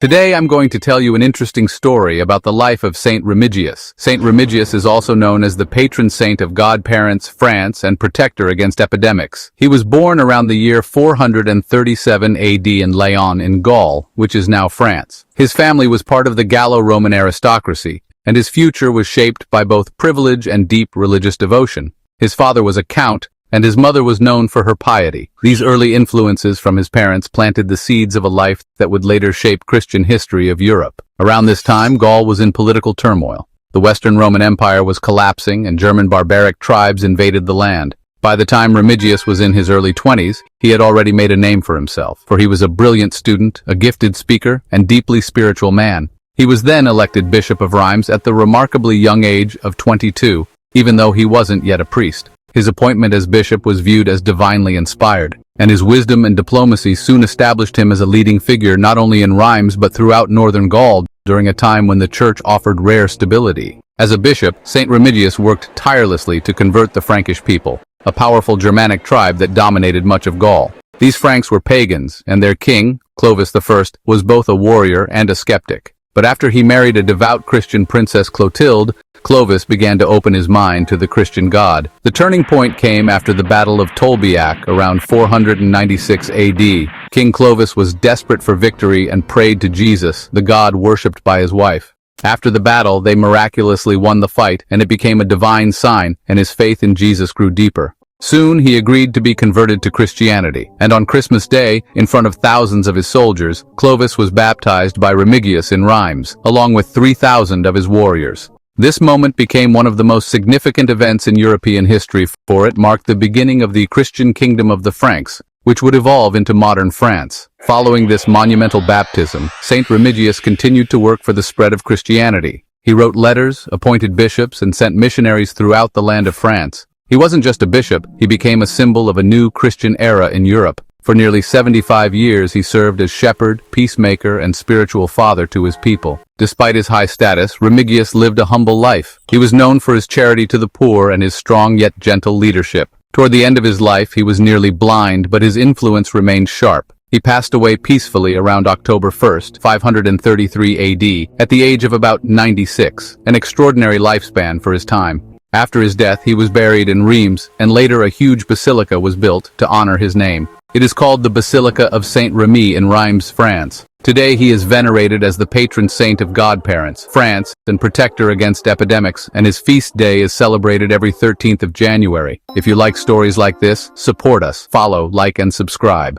Today I'm going to tell you an interesting story about the life of Saint Remigius. Saint Remigius is also known as the patron saint of godparents, France, and protector against epidemics. He was born around the year 437 AD in Laon in Gaul, which is now France. His family was part of the Gallo-Roman aristocracy, and his future was shaped by both privilege and deep religious devotion. His father was a count, and his mother was known for her piety. These early influences from his parents planted the seeds of a life that would later shape Christian history of Europe. Around this time, Gaul was in political turmoil. The Western Roman Empire was collapsing, and German barbaric tribes invaded the land. By the time Remigius was in his early 20s, he had already made a name for himself, for he was a brilliant student, a gifted speaker, and deeply spiritual man. He was then elected Bishop of Reims at the remarkably young age of 22, even though he wasn't yet a priest. His appointment as bishop was viewed as divinely inspired, and his wisdom and diplomacy soon established him as a leading figure not only in Reims but throughout northern Gaul during a time when the church offered rare stability. As a bishop, Saint Remigius worked tirelessly to convert the Frankish people, a powerful Germanic tribe that dominated much of Gaul. These Franks were pagans, and their king, Clovis I, was both a warrior and a skeptic. But after he married a devout Christian princess Clotilde, Clovis began to open his mind to the Christian God. The turning point came after the Battle of Tolbiac around 496 AD. King Clovis was desperate for victory and prayed to Jesus, the god worshipped by his wife. After the battle, they miraculously won the fight, and it became a divine sign, and his faith in Jesus grew deeper. Soon, he agreed to be converted to Christianity, and on Christmas Day, in front of thousands of his soldiers, Clovis was baptized by Remigius in Reims, along with 3,000 of his warriors. This moment became one of the most significant events in European history, for it marked the beginning of the Christian kingdom of the Franks, which would evolve into modern France. Following this monumental baptism, Saint Remigius continued to work for the spread of Christianity. He wrote letters, appointed bishops, and sent missionaries throughout the land of France. He wasn't just a bishop, he became a symbol of a new Christian era in Europe. For nearly 75 years, he served as shepherd, peacemaker, and spiritual father to his people. Despite his high status, Remigius lived a humble life. He was known for his charity to the poor and his strong yet gentle leadership. Toward the end of his life, he was nearly blind, but his influence remained sharp. He passed away peacefully around October 1st, 533 AD, at the age of about 96, an extraordinary lifespan for his time. After his death, he was buried in Reims, and later a huge basilica was built to honor his name. It is called the Basilica of Saint Remi in Reims, France. Today he is venerated as the patron saint of godparents, France, and protector against epidemics, and his feast day is celebrated every 13th of January. If you like stories like this, support us, follow, like, and subscribe.